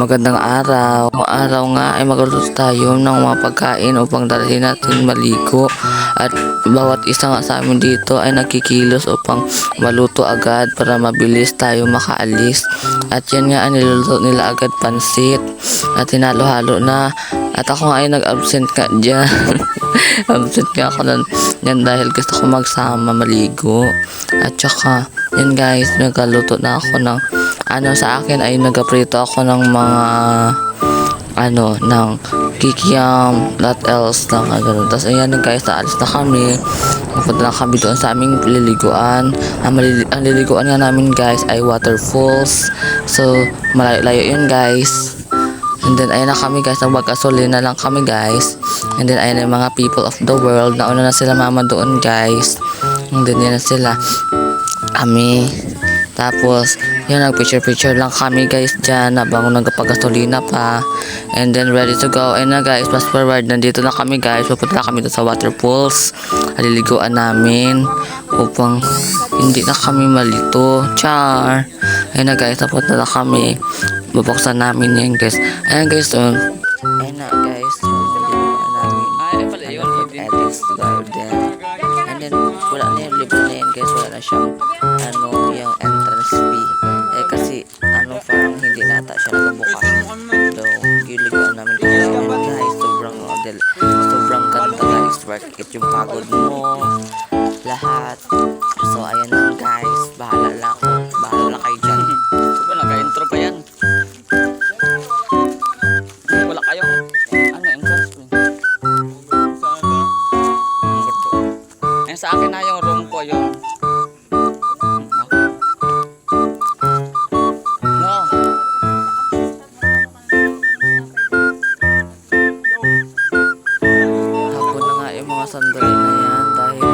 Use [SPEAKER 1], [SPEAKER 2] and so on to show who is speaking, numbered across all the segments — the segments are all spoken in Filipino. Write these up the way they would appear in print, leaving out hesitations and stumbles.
[SPEAKER 1] Magandang araw. Araw nga ay magluluto tayo ng mga pagkain upang dalhin natin maligo. At bawat isa nga sa amin dito ay nagkikilos upang maluto agad para mabilis tayo makaalis. At yan nga ay niluluto nila agad pansit. At hinalo-halo na. At ako nga ay nag-absent ka dyan. Absent nga ako yan dahil gusto ko magsama maligo. At saka, yan guys, nagkaluto na ako ng sa akin ay nagaprito ako ng mga ng kikiam, what else na gano'n. Tapos ayan guys, naalis na kami. Pupunta na kami doon sa aming liliguan. Ang liliguan nga namin guys ay waterfalls. So, malayo-layo yun guys. And then ayun na kami guys, nagbagkasolina lang kami guys. And then ayun na yung mga people of the world. Nauna na sila mama doon guys. And then yan na sila. Kami. Tapos, yun, nag-picture lang kami guys dyan habang nagpagasolina pa. And then, ready to go. And na guys, fast forward, nandito na kami guys. Pupunta na kami doon sa waterfalls. Aliliguan namin upang hindi na kami malito. Char! Ayun na guys, napunta na kami. Bubuksan namin yan guys. Ayun guys, ayun na guys. Aliliguan namin. Ay, pala yun. Edits garden. And then, wala na yung libre na yan guys. Wala na siyang yung entrance fee. Kasi parang hindi nata siya nagbukas. So, giliguan namin guys. Sobrang ganda guys. Worth it yung pagod mo. Lahat. So, ayan lang guys. Bahala lang ako. Bahala lang kayo dyan.
[SPEAKER 2] So, naka-intro pa yan. Wala kayong entrance fee. Sa akin na yung room ko yun.
[SPEAKER 1] Sandali na yan dahil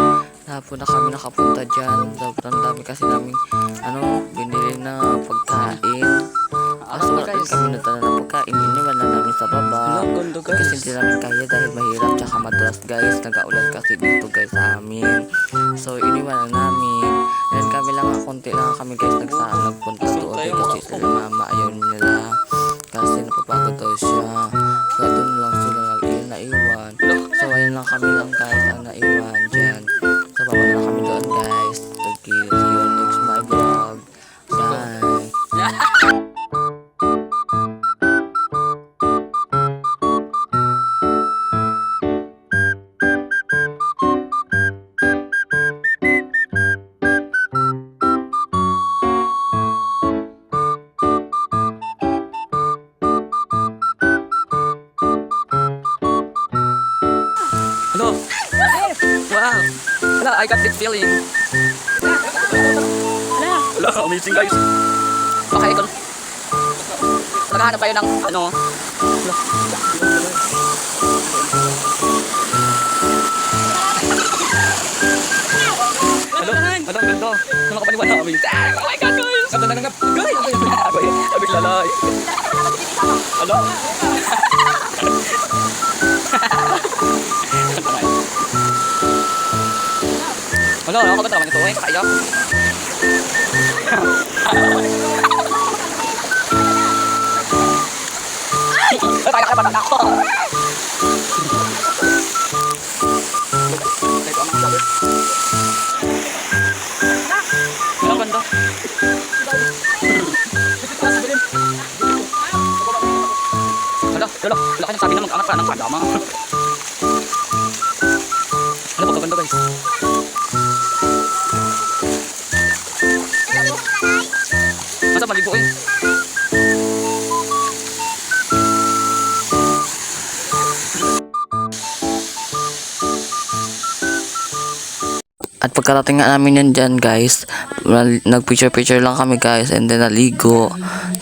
[SPEAKER 1] hapon na kami nakapunta dyan. Sobrang dami kasi namin binili na pagkain. Wala din kami natala na pagkain. Iniwan na namin sa baba kasi hindi namin kaya dahil mahirap tsaka madulas guys. Nag-aulan kasi dito guys sa amin. So iniwan na namin. And kami lang konti lang kami guys nagpunta doon kasi sila mama ayaw nila kasi napapagod daw siya. So doon lang sila naiwan. So ayun lang kami lang guys ang naiwan dyan. So baba na kami doon guys. See you next my vlog. Bye.
[SPEAKER 2] Hello. Wow. Hello, I got this feeling. Hello, amazing guys. Okay, ito. Naghahanap tayo ng Hello, ganda. Mga kapaliwan namin. Oh my God, guys. Ganda na guys. Abig lalay. Hello. Hello, nakakabot naman ito kaya. Tayo ka ba na ako? Ang ganda. Wala kanyang sabi na mag-angat ka ng kadama. Ano po, ganda guys. Masa maligo eh.
[SPEAKER 1] At pagkarating nga namin yan dyan guys, nag-picture lang kami guys and then naligo.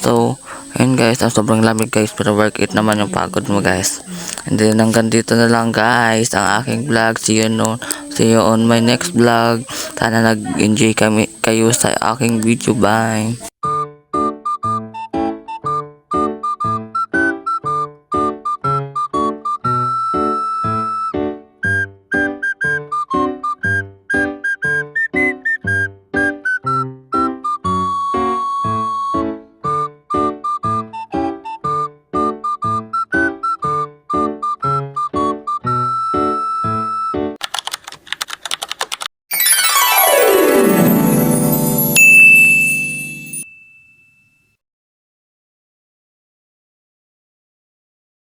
[SPEAKER 1] So, ayun guys, sobrang lamig guys pero worth it naman yung pagod mo guys. And then hanggang dito na lang guys ang aking vlog. See you on my next vlog. Sana nag-enjoy kayo sa aking video. Bye.